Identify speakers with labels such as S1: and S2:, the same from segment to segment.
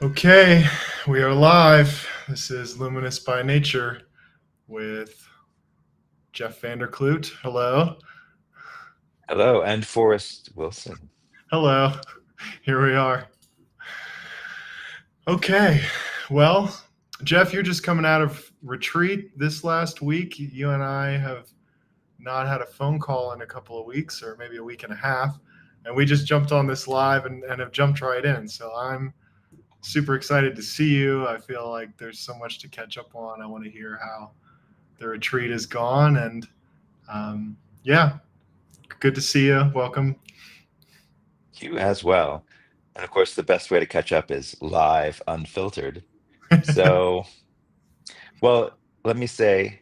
S1: Okay, we are live. This is Luminous by Nature with Jeff Vanderkloot. Hello.
S2: Hello, and Forrest Wilson.
S1: Hello. Here we are. Okay, well, Jeff, you're just coming out of retreat this last week. You and I have not had a phone call in a couple of weeks, or maybe a week and a half. And we just jumped on this live and have jumped right in. So I'm super excited to see you. I feel like there's so much to catch up on. I want to hear how the retreat is gone. And yeah, good to see you. Welcome.
S2: You as well. And of course, the best way to catch up is live, unfiltered. So, well, let me say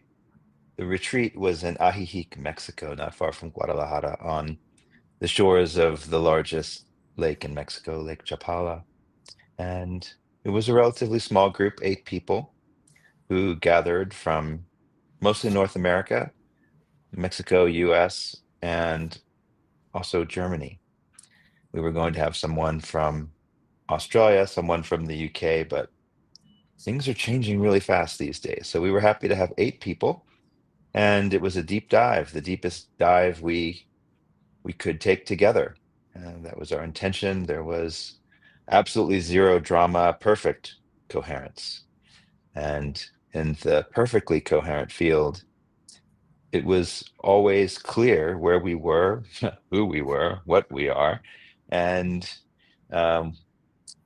S2: the retreat was in Ajijic, Mexico, not far from Guadalajara, on the shores of the largest lake in Mexico, Lake Chapala. And it was a relatively small group, 8 people, who gathered from mostly North America, Mexico, US, and also Germany. We were going to have someone from Australia, someone from the UK, but things are changing really fast these days. So we were happy to have 8 people, and it was a deep dive, the deepest dive we could take together. And that was our intention. There was absolutely zero drama, perfect coherence. And in the perfectly coherent field, it was always clear where we were, who we were, what we are, and um,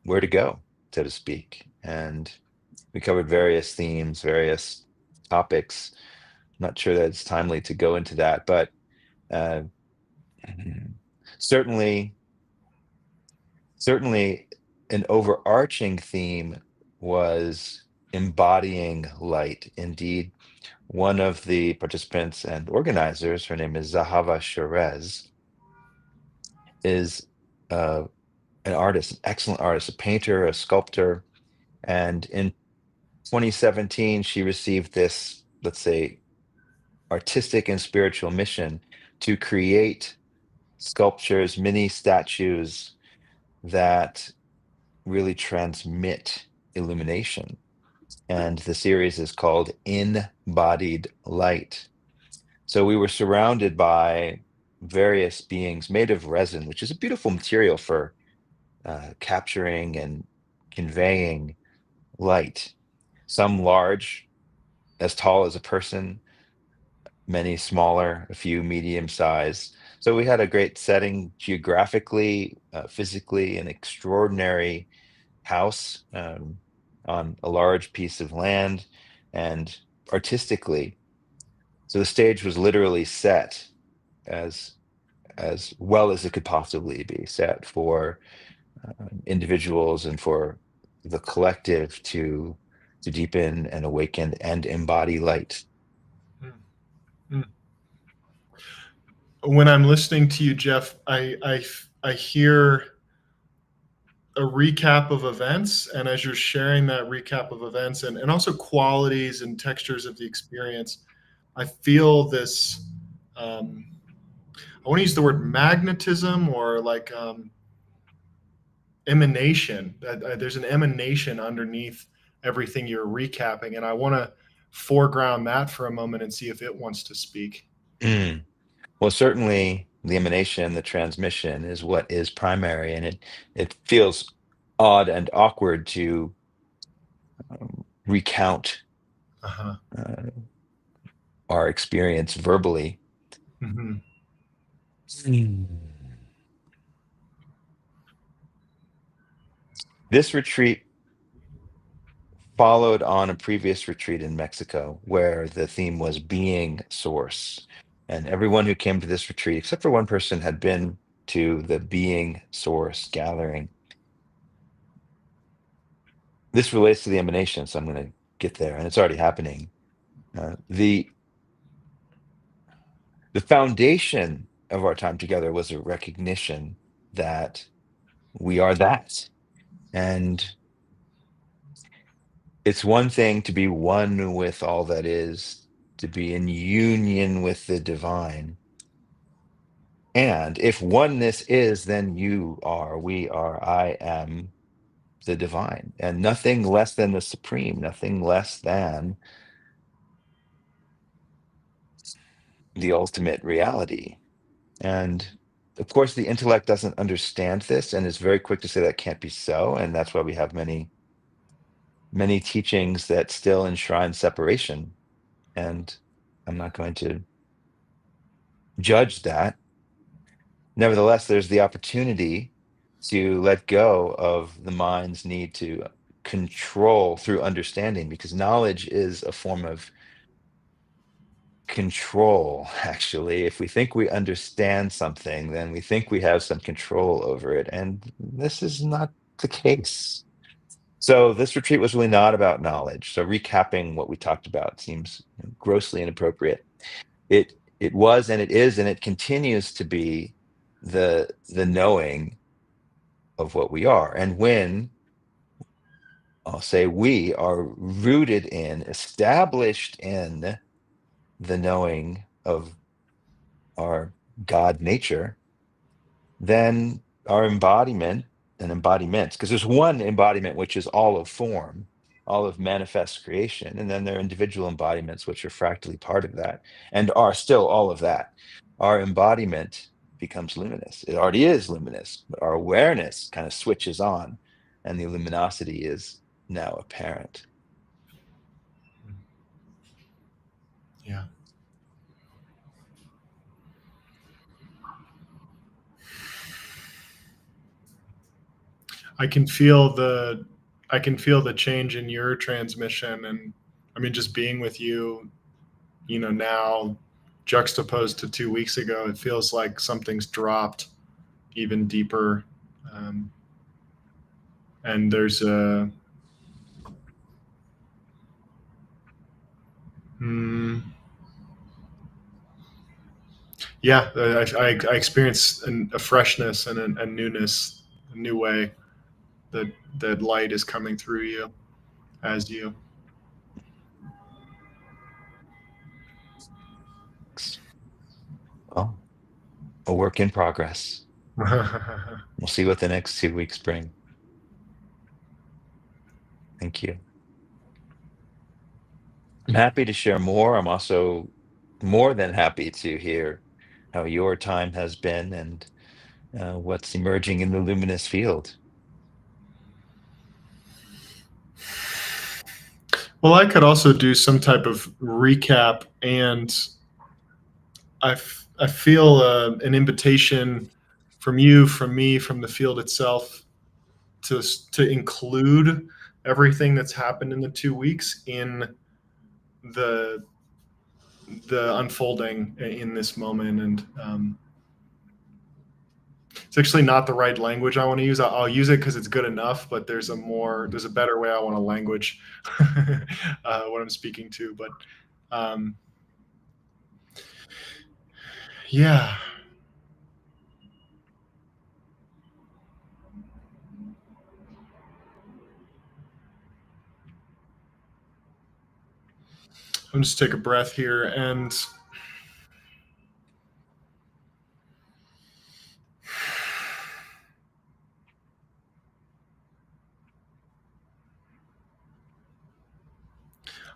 S2: where to go, so to speak. And we covered various themes, various topics. Not sure that it's timely to go into that, but uh, certainly, certainly, an overarching theme was embodying light. Indeed, one of the participants and organizers, her name is Zahava Sherez, is uh, an artist, an excellent artist, a painter, a sculptor. And in 2017, she received this, let's say, artistic and spiritual mission to create sculptures, mini statues that really transmit illumination. And the series is called Embodied Light. So we were surrounded by various beings made of resin, which is a beautiful material for capturing and conveying light. Some large, as tall as a person, many smaller, a few medium size. So we had a great setting geographically, physically, an extraordinary house on a large piece of land, and artistically. So the stage was literally set as as well as it could possibly be set for individuals and for the collective to deepen and awaken and embody light.
S1: When I'm listening to you, Jeff, I hear a recap of events. And as you're sharing that recap of events and also qualities and textures of the experience, I feel this. I want to use the word magnetism or like emanation. There's an emanation underneath everything you're recapping, and I want to foreground that for a moment and see if it wants to speak.
S2: Mm. Well, certainly the emanation, the transmission is what is primary, and it feels odd and awkward to recount
S1: Uh-huh.
S2: uh, our experience verbally.
S1: Mm-hmm.
S2: Mm. This retreat followed on a previous retreat in Mexico where the theme was being source. And everyone who came to this retreat, except for one person, had been to the being source gathering. This relates to the emanation, so I'm going to get there, and it's already happening. The foundation of our time together was a recognition that we are that. And it's one thing to be one with all that is, to be in union with the divine. And if oneness is, then you are, we are, I am. the divine, and nothing less than the supreme, nothing less than the ultimate reality. And of course, the intellect doesn't understand this and is very quick to say that can't be so. And that's why we have many teachings that still enshrine separation. And I'm not going to judge that. Nevertheless, there's the opportunity to let go of the mind's need to control through understanding, because knowledge is a form of control. Actually, if we think we understand something, then we think we have some control over it, and this is not the case. So this retreat was really not about knowledge. So recapping what we talked about seems grossly inappropriate. It was, and it is, and it continues to be the knowing of what we are. And when I'll say we are rooted in, established in the knowing of our God nature, then our embodiment and embodiments, because there's one embodiment which is all of form, all of manifest creation, and then there are individual embodiments which are fractally part of that and are still all of that. Our embodiment becomes luminous. It already is luminous, but our awareness kind of switches on, and the luminosity is now apparent.
S1: Yeah. I can feel the I can feel the change in your transmission, and I mean just being with you, now juxtaposed to 2 weeks ago, it feels like something's dropped even deeper. Um, and there's a mm, yeah, I experience a freshness and a newness, a new way that that light is coming through you as you.
S2: Well, a work in progress. We'll see what the next 2 weeks bring. Thank you. I'm happy to share more. I'm also more than happy to hear how your time has been and what's emerging in the luminous field.
S1: Well, I could also do some type of recap, and I feel an invitation from you, from me, from the field itself to include everything that's happened in the 2 weeks in the the unfolding in this moment. And it's actually not the right language I want to use. I'll use it because it's good enough, but there's a better way I want to language what I'm speaking to. But um, yeah, I'm just take a breath here, and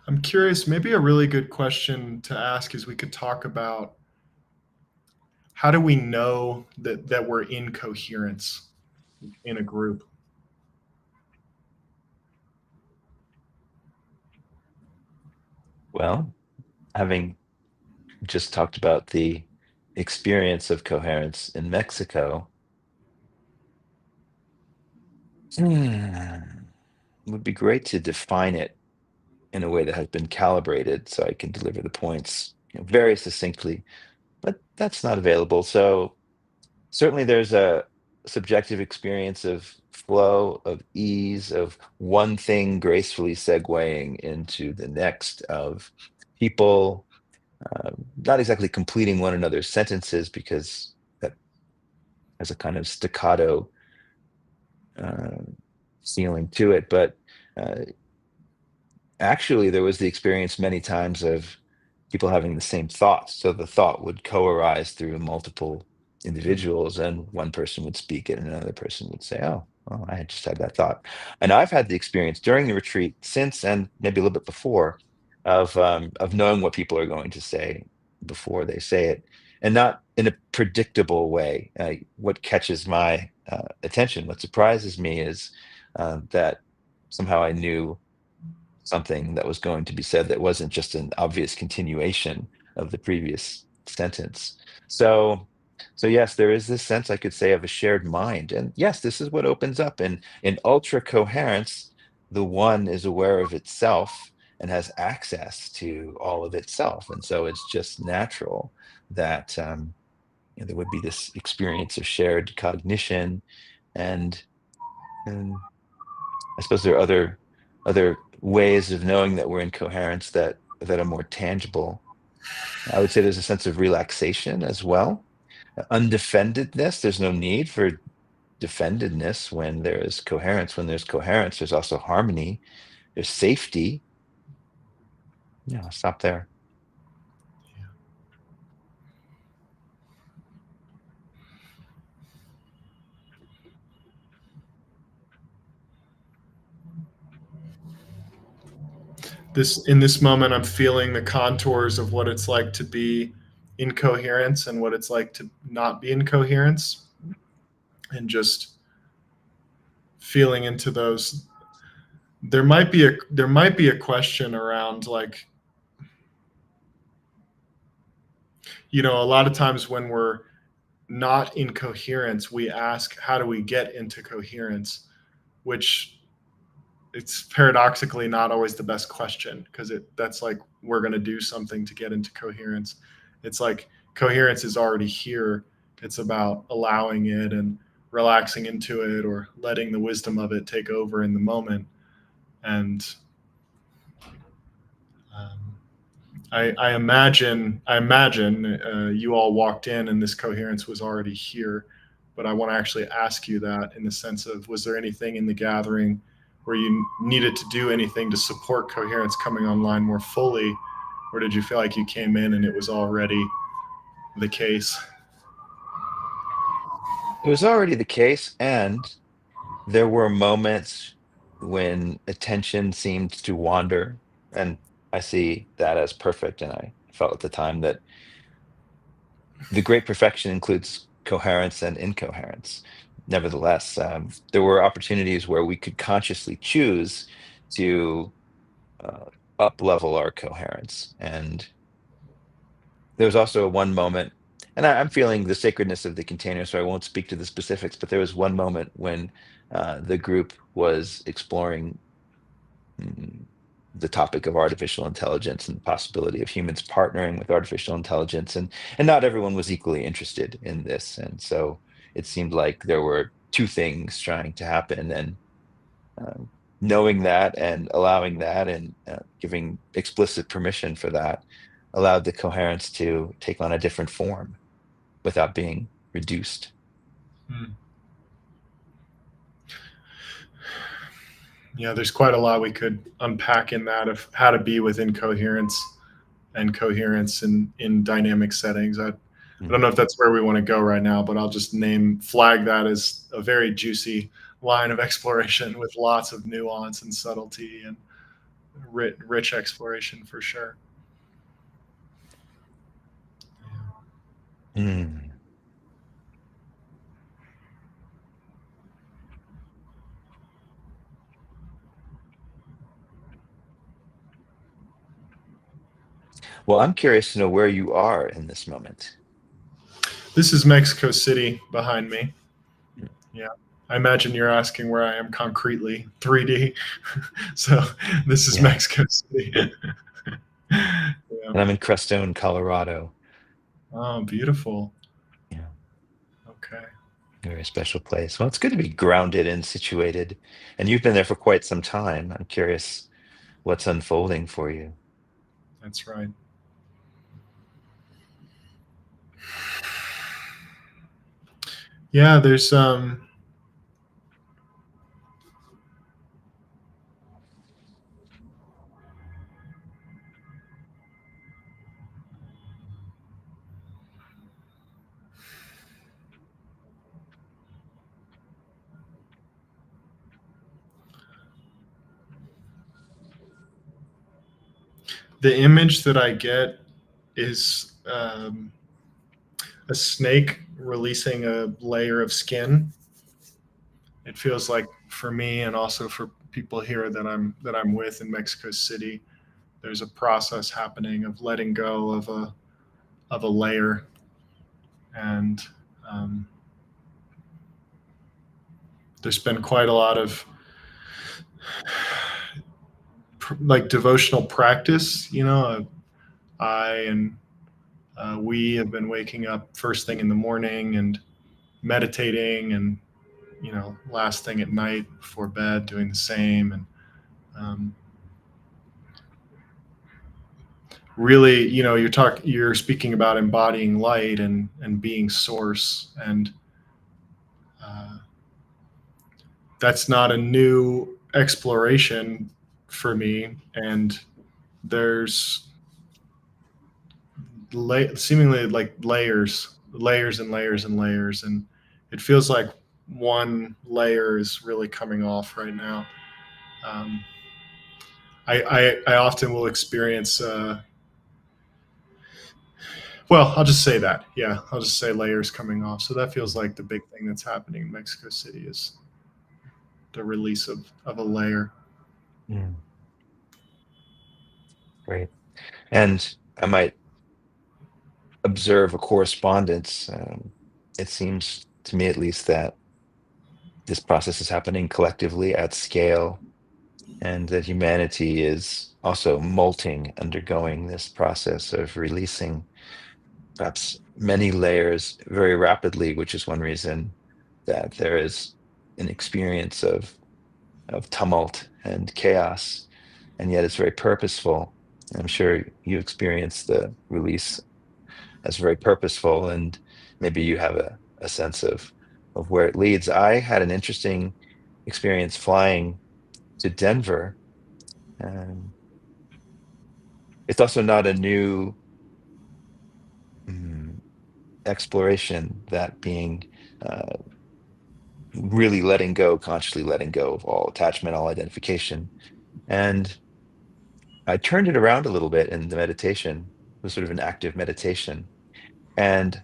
S1: I'm curious. Maybe a really good question to ask is we could talk about how do we know that we're in coherence in a group.
S2: Well, having just talked about the experience of coherence in Mexico, it would be great to define it in a way that has been calibrated so I can deliver the points very succinctly, but that's not available. So certainly there's a subjective experience of flow, of ease, of one thing gracefully segueing into the next, of people not exactly completing one another's sentences because that has a kind of staccato uh, feeling to it, but uh, actually there was the experience many times of people having the same thoughts. So the thought would co-arise through multiple individuals, and one person would speak it and another person would say, oh, Oh, I had just had that thought. And I've had the experience during the retreat since, and maybe a little bit before, of knowing what people are going to say before they say it, and not in a predictable way. What catches my attention, what surprises me, is that somehow I knew something that was going to be said that wasn't just an obvious continuation of the previous sentence. So, so yes, there is this sense I could say of a shared mind. And yes, this is what opens up in ultra coherence. The one is aware of itself and has access to all of itself. And so it's just natural that there would be this experience of shared cognition and and I suppose there are other ways of knowing that we're in coherence that are more tangible. I would say there's a sense of relaxation as well. Undefendedness, there's no need for defendedness when there is coherence. When there's coherence, there's also harmony, there's safety. Yeah, I'll stop there.
S1: In this moment, I'm feeling the contours of what it's like to be in coherence and what it's like to not be in coherence, and just feeling into those. There might be a question around, like, a lot of times when we're not in coherence, we ask, how do we get into coherence? Which, it's paradoxically not always the best question, because that's like, we're going to do something to get into coherence. It's like coherence is already here. It's about allowing it and relaxing into it, or letting the wisdom of it take over in the moment. And um, I imagine you all walked in and this coherence was already here. But I want to actually ask you that, in the sense of, was there anything in the gathering where you needed to do anything to support coherence coming online more fully, or did you feel like you came in and it was already the case?
S2: It was already the case, and there were moments when attention seemed to wander, and I see that as perfect. And I felt at the time that the great perfection includes coherence and incoherence. Nevertheless, there were opportunities where we could consciously choose to uh, up level our coherence. And there was also one moment, and I'm feeling the sacredness of the container, so I won't speak to the specifics, but there was one moment when the group was exploring mm, the topic of artificial intelligence and the possibility of humans partnering with artificial intelligence, and not everyone was equally interested in this, and so it seemed like there were two things trying to happen, and um, knowing that and allowing that and giving explicit permission for that allowed the coherence to take on a different form without being reduced.
S1: Hmm. Yeah, there's quite a lot we could unpack in that, of how to be within coherence and coherence in dynamic settings. I don't
S2: Mm.
S1: know if that's where we want to go right now, but I'll just flag that as a very juicy line of exploration, with lots of nuance and subtlety and rich exploration for sure.
S2: Mm. Well, I'm curious to know where you are in this moment.
S1: This is Mexico City behind me.
S2: Mm.
S1: Yeah. I imagine you're asking where I am concretely, 3D. So this is
S2: Yeah.
S1: Mexico City. Yeah.
S2: And I'm in Crestone, Colorado.
S1: Oh, beautiful.
S2: Yeah.
S1: Okay.
S2: Very special place. Well, it's good to be grounded and situated. And you've been there for quite some time. I'm curious what's unfolding for you.
S1: That's right. Yeah, The image that I get is a snake releasing a layer of skin. It feels like for me and also for people here that I'm with in Mexico City, there's a process happening of letting go of a layer, and um, there's been quite a lot of like devotional practice. I and we have been waking up first thing in the morning and meditating, and last thing at night before bed doing the same, and um, really, you're speaking about embodying light and being source, and uh, that's not a new exploration for me. And there's seemingly like layers and layers and layers, and it feels like one layer is really coming off right now. um, I often will experience well, I'll just say that. Yeah, I'll just say layers coming off. So that feels like the big thing that's happening in Mexico City is the release of a layer.
S2: Mm, great. And I might observe a correspondence. It seems to me, at least, that this process is happening collectively at scale, and that humanity is also molting, undergoing this process of releasing perhaps many layers very rapidly, which is one reason that there is an experience of tumult and chaos, and yet it's very purposeful. I'm sure you experience the release as very purposeful, and maybe you have a sense of where it leads. I had an interesting experience flying to Denver. Um, it's also not a new mm, exploration, that being uh, really letting go, consciously letting go of all attachment, all identification. And I turned it around a little bit in the meditation. It was sort of an active meditation. And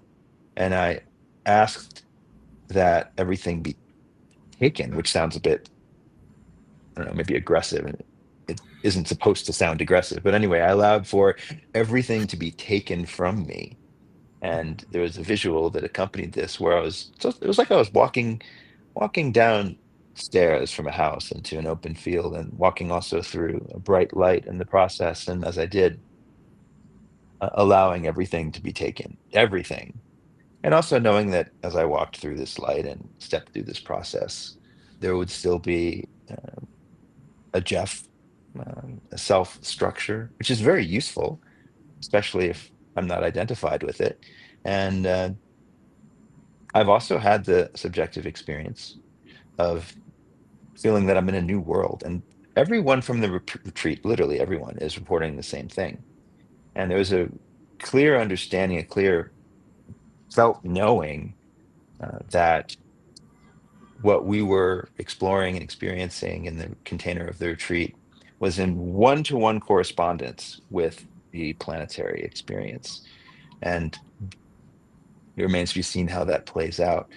S2: I asked that everything be taken, which sounds a bit, I don't know, maybe aggressive. And it isn't supposed to sound aggressive. But anyway, I allowed for everything to be taken from me. And there was a visual that accompanied this where so it was like I was walking down stairs from a house into an open field, and walking also through a bright light in the process. And as I did, allowing everything to be taken, everything. And also knowing that as I walked through this light and stepped through this process, there would still be a Jeff, a self structure, which is very useful, especially if I'm not identified with it. And I've also had the subjective experience of feeling that I'm in a new world. And everyone from the retreat, literally everyone, is reporting the same thing. And there was a clear understanding, a clear felt knowing that what we were exploring and experiencing in the container of the retreat was in one-to-one correspondence with the planetary experience. And it remains to be seen how that plays out.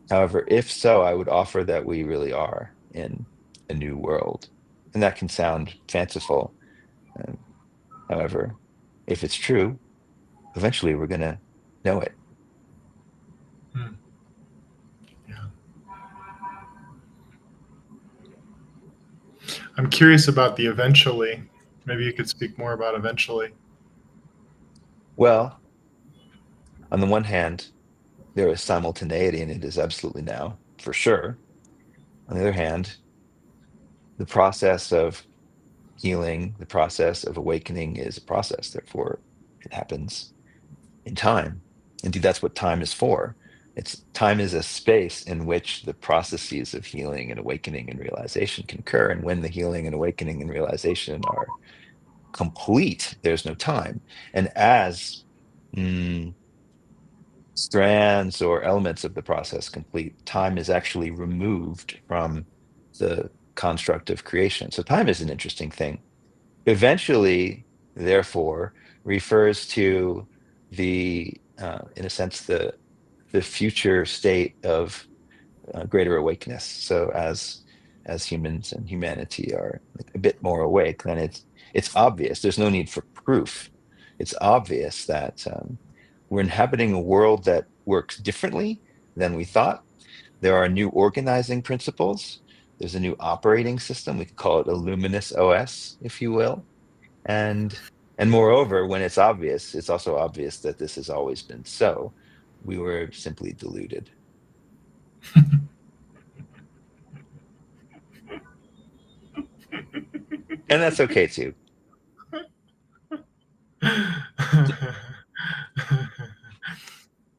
S2: However, if so, I would offer that we really are in a new world. And that can sound fanciful. Um, However, if it's true, eventually we're going to know it.
S1: Hmm. Yeah. I'm curious about the eventually. Maybe you could speak more about eventually.
S2: Well, on the one hand, there is simultaneity, and it is absolutely now, for sure. On the other hand, the process of healing, the process of awakening is a process. Therefore, it happens in time. Indeed, that's what time is for. Time is a space in which the processes of healing and awakening and realization concur. And when the healing and awakening and realization are complete, there's no time. And as mm, strands or elements of the process complete, time is actually removed from the construct of creation. So time is an interesting thing. Eventually, therefore, refers to in a sense, the future state of greater awakeness. So as humans and humanity are a bit more awake, then it's obvious. There's no need for proof. It's obvious that we're inhabiting a world that works differently than we thought. There are new organizing principles. There's a new operating system. We could call it a luminous OS, if you will. And and moreover, when it's obvious, it's also obvious that this has always been so. We were simply deluded. And that's okay too.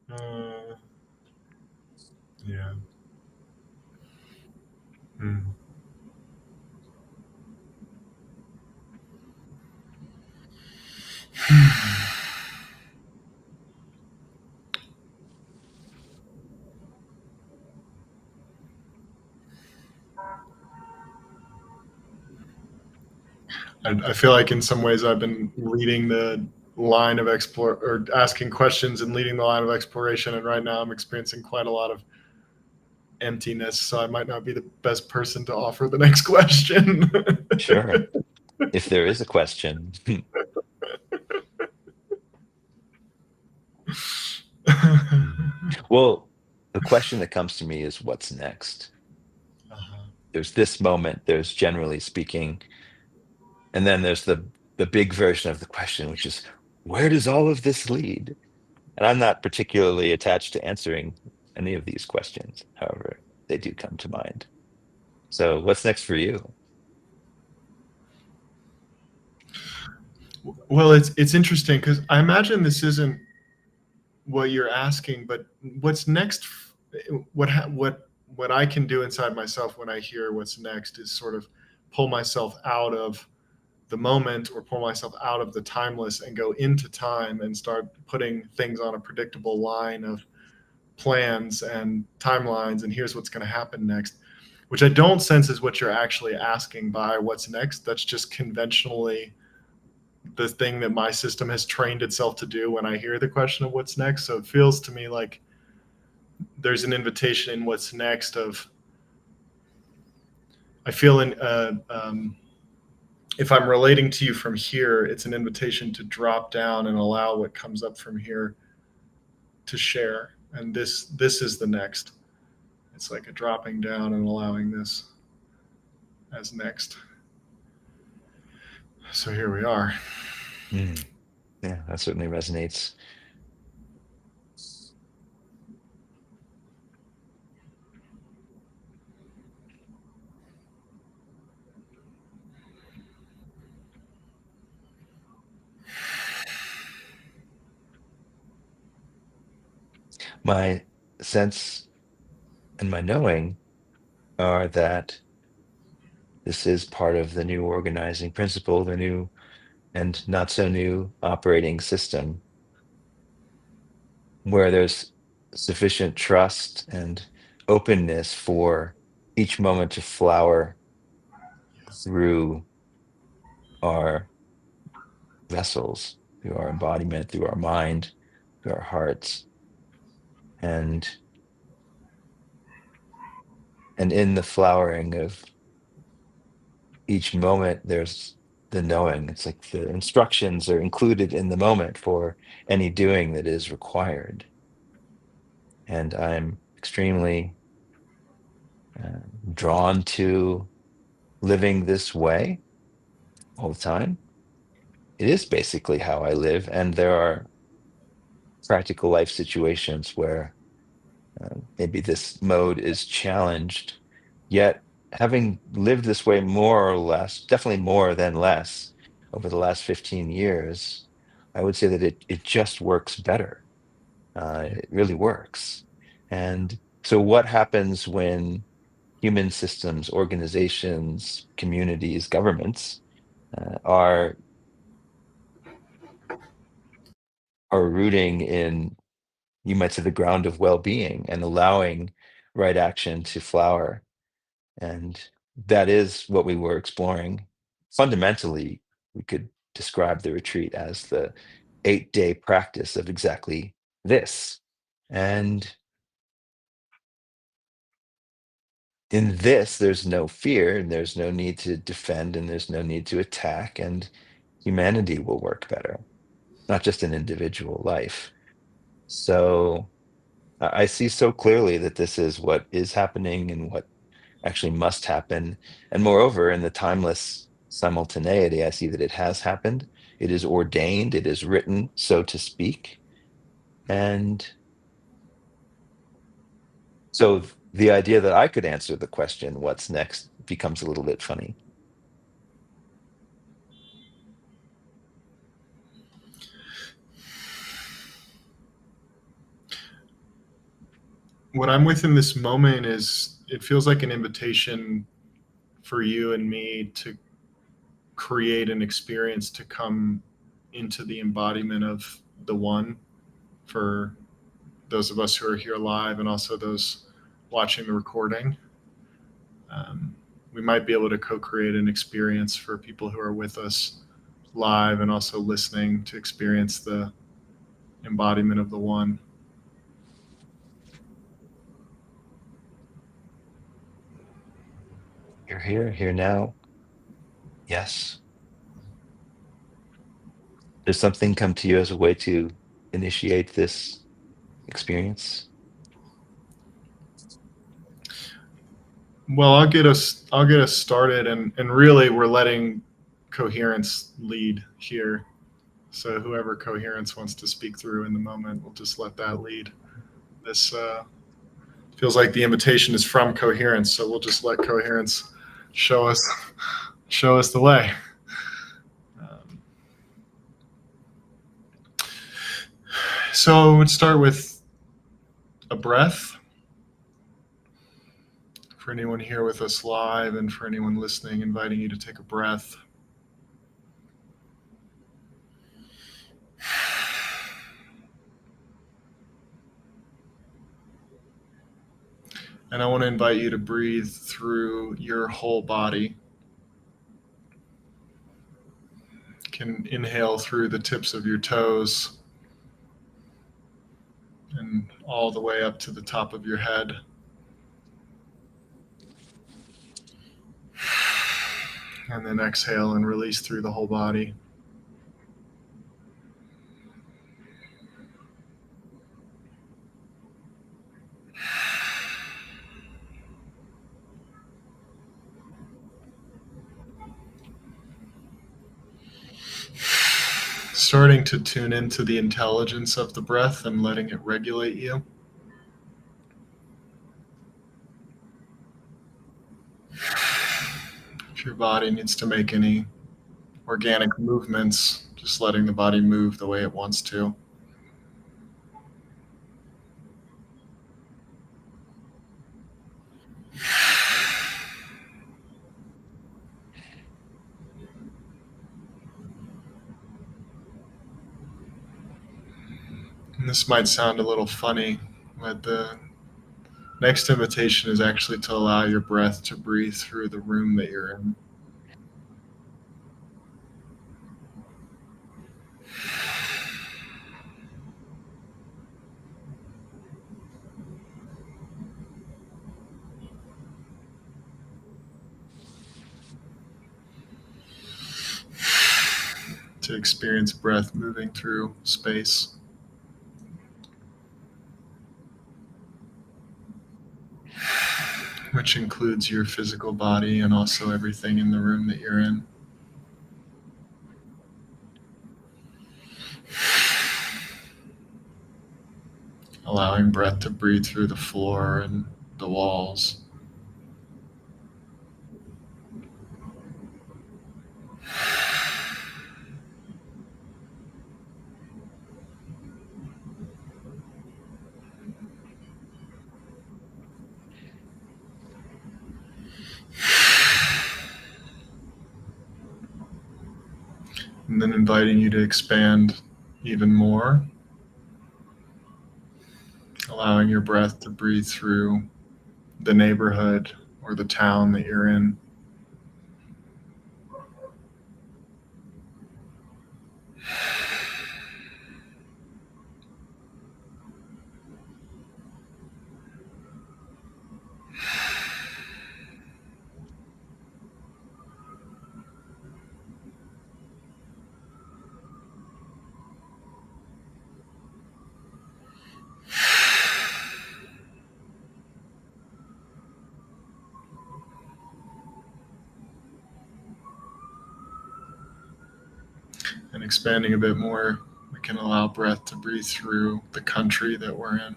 S1: Uh, yeah. Mm. I feel like in some ways I've been leading the line of explore or asking questions and leading the line of exploration, and right now I'm experiencing quite a lot of emptiness. So I might not be the best person to offer the next question.
S2: Sure. If there is a question. Well, the question that comes to me is what's next?
S1: Uh-huh.
S2: There's this moment, there's generally speaking, and then there's the big version of the question, which is where does all of this lead? And I'm not particularly attached to answering any of these questions. However, they do come to mind. So what's next for you?
S1: Well, it's interesting because I imagine this isn't what you're asking, but what's next? What I can do inside myself when I hear what's next is sort of pull myself out of the moment or pull myself out of the timeless and go into time and start putting things on a predictable line of plans and timelines and here's what's going to happen next, which I don't sense is what you're actually asking by what's next. That's just conventionally the thing that my system has trained itself to do when I hear the question of what's next. So it feels to me like there's an invitation in what's next of I feel in if I'm relating to you from here, it's an invitation to drop down and allow what comes up from here to share. And this is the next. It's like a dropping down and allowing this as next. So here we are.
S2: Mm, yeah, that certainly resonates. My sense and my knowing are that this is part of the new organizing principle, the new and not so new operating system, where there's sufficient trust and openness for each moment to flower through our vessels, through our embodiment, through our mind, through our hearts. And in the flowering of each moment, there's the knowing. It's like the instructions are included in the moment for any doing that is required. And I'm extremely uh, drawn to living this way all the time. It is basically how I live. And there are practical life situations where maybe this mode is challenged. Yet, having lived this way more or less, definitely more than less, over the last 15 years, I would say that it just works better. It really works. And so, what happens when human systems, organizations, communities, governments uh, are are rooting in, you might say, the ground of well-being and allowing right action to flower? And that is what we were exploring. Fundamentally, we could described the retreat as the 8-day practice of exactly this. And in this, there's no fear, and there's no need to defend, and there's no need to attack, and humanity will work better, not just an individual life. So I see so clearly that this is what is happening and what actually must happen. And moreover, in the timeless simultaneity, I see that it has happened. It is ordained, it is written, so to speak. And so the idea that I could answer the question, what's next, becomes a little bit funny.
S1: What I'm with in this moment is it feels like an invitation for you and me to create an experience to come into the embodiment of the one for those of us who are here live and also those watching the recording. We might be able to co-create an experience for people who are with us live and also listening to experience the embodiment of the one.
S2: You're here now. Yes. Does something come to you as a way to initiate this experience?
S1: Well, I'll get us started, and really we're letting coherence lead here. So whoever coherence wants to speak through in the moment, we'll just let that lead. This feels like the invitation is from coherence, so we'll just let coherence show us show us the way. Um, so we'd start with a breath. For anyone here with us live and for anyone listening, inviting you to take a breath. And I want to invite you to breathe through your whole body. You can inhale through the tips of your toes and all the way up to the top of your head. And then exhale and release through the whole body. Starting to tune into the intelligence of the breath and letting it regulate you. If your body needs to make any organic movements, just letting the body move the way it wants to. And this might sound a little funny, but the next invitation is actually to allow your breath to breathe through the room that you're in. To experience breath moving through space. Which includes your physical body and also everything in the room that you're in. Allowing breath to breathe through the floor and the walls. And then inviting you to expand even more, allowing your breath to breathe through the neighborhood or the town that you're in. And expanding a bit more, we can allow breath to breathe through the country that we're in.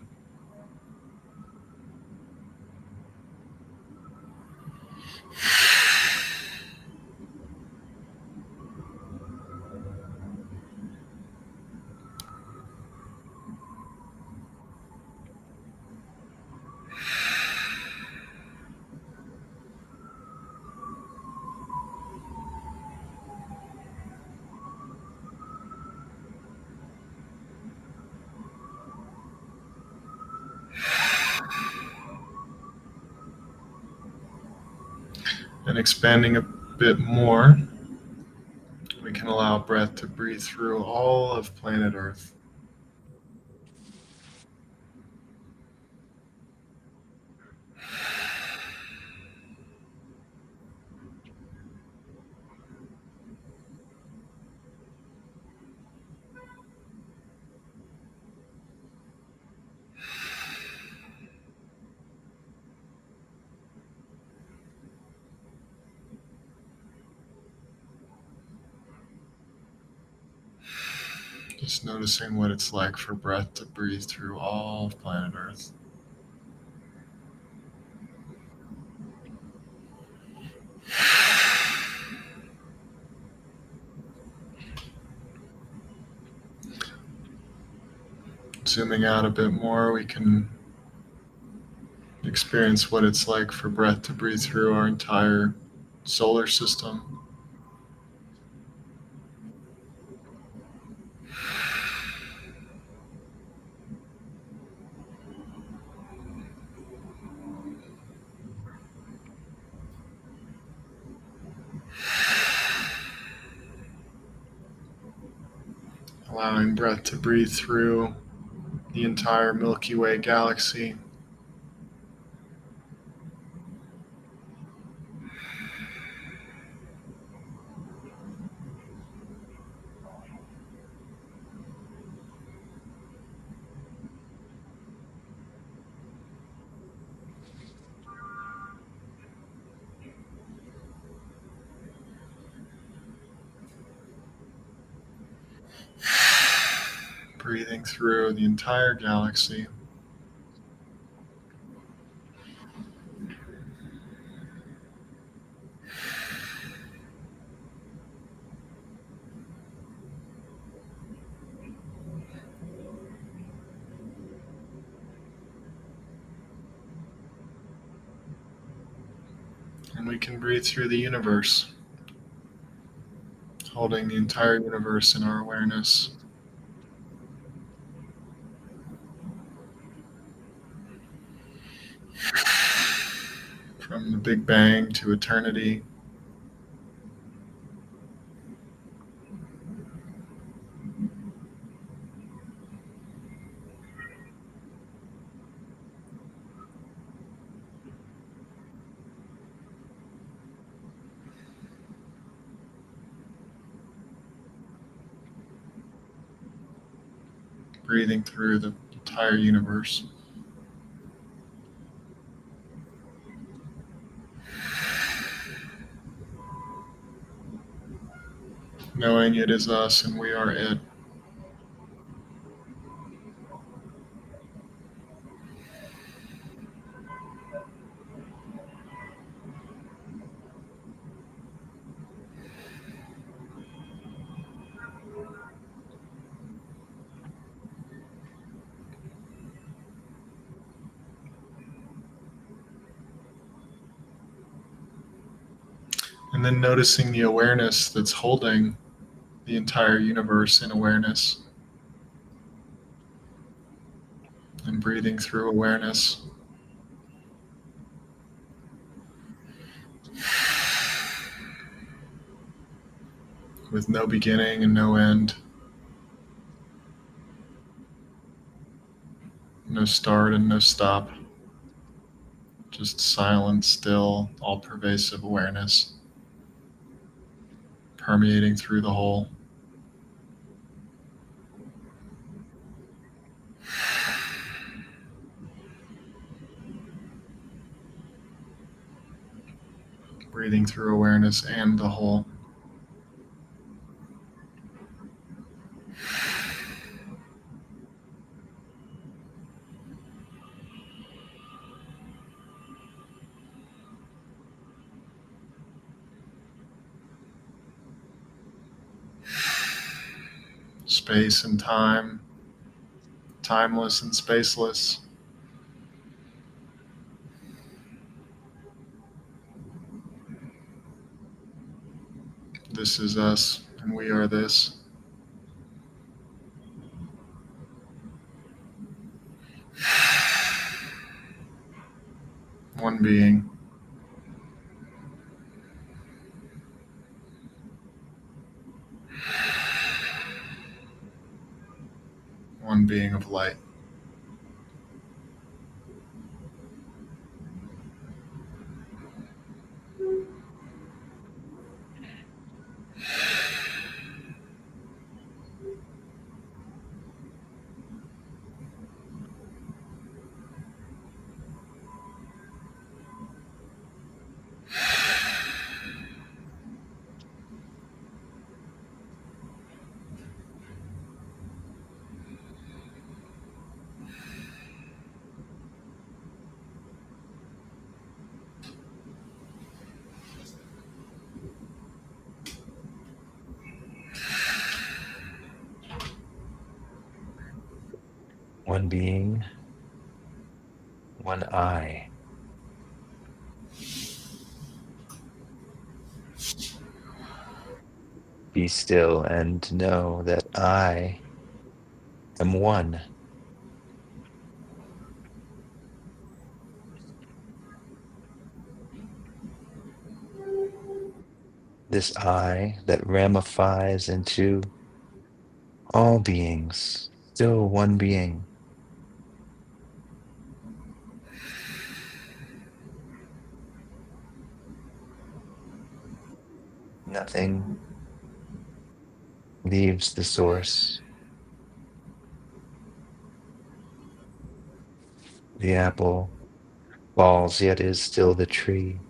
S1: And expanding a bit more, we can allow breath to breathe through all of planet Earth. Just noticing what it's like for breath to breathe through all of planet Earth. Zooming out a bit more, we can experience what it's like for breath to breathe through our entire solar system. Allowing breath to breathe through the entire Milky Way galaxy. Breathing through the entire galaxy. And we can breathe through the universe, holding the entire universe in our awareness. From the Big Bang to eternity. Breathing through the entire universe. Knowing it is us and we are it. And then noticing the awareness that's holding the entire universe in awareness. And breathing through awareness. With no beginning and no end. No start and no stop. Just silent, still, all pervasive awareness. Permeating through the whole. Breathing through awareness and the whole. space and time, timeless and spaceless. This is us, and we are this. One being. One being of light.
S2: One being, one I. Be still and know that I am one. This I that ramifies into all beings, still one being. Nothing leaves the source. The apple falls, yet is still the tree.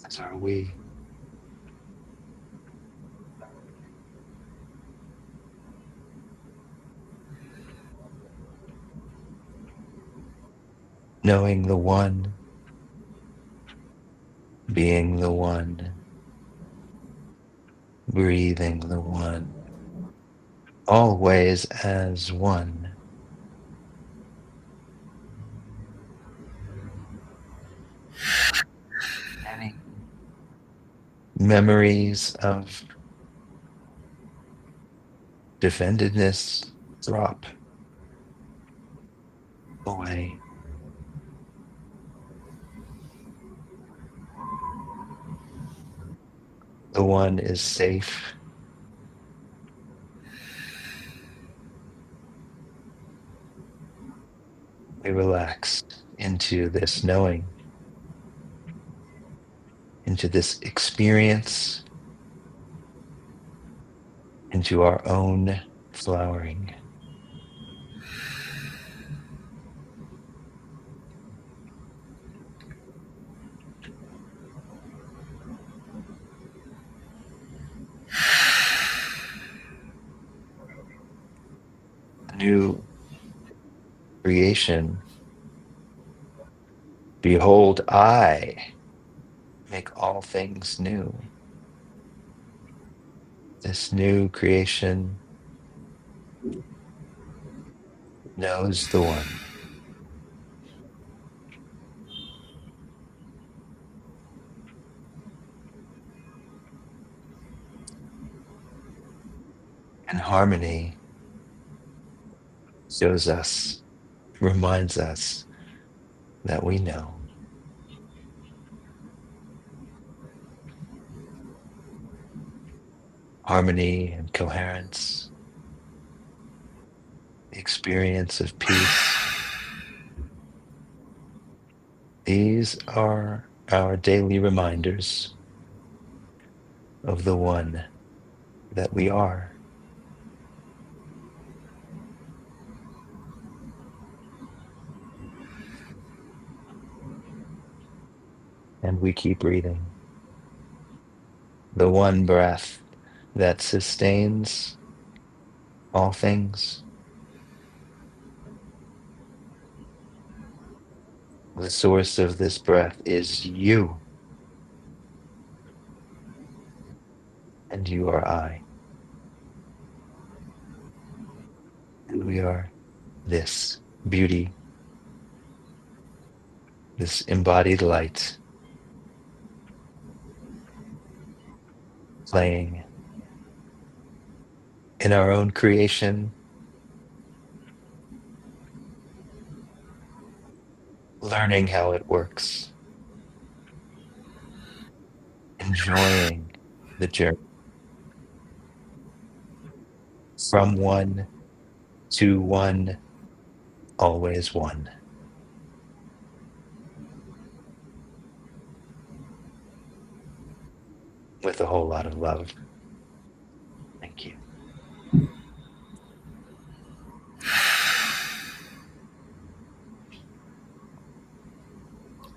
S2: As are we. Knowing the one, being the one, breathing the one, always as one. Any memories of defendedness drop away. The one is safe. We relax into this knowing, into this experience, into our own flowering. New creation. Behold, I make all things new. This new creation knows the one. And harmony shows us, reminds us that we know. Harmony and coherence, the experience of peace. These are our daily reminders of the one that we are. And we keep breathing. The one breath that sustains all things. The source of this breath is you. and you are I. And we are this beauty, this embodied light, playing in our own creation, learning how it works, enjoying the journey from one to one, always one, with a whole lot of love. Thank you.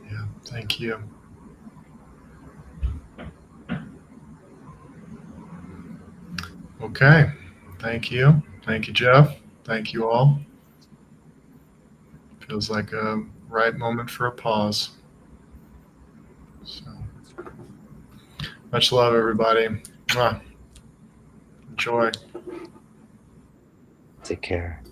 S1: Yeah, thank you. Okay, thank you. Thank you, Jeff. Thank you all. Feels like a right moment for a pause. So, much love, everybody. Mwah. Enjoy.
S2: Take care.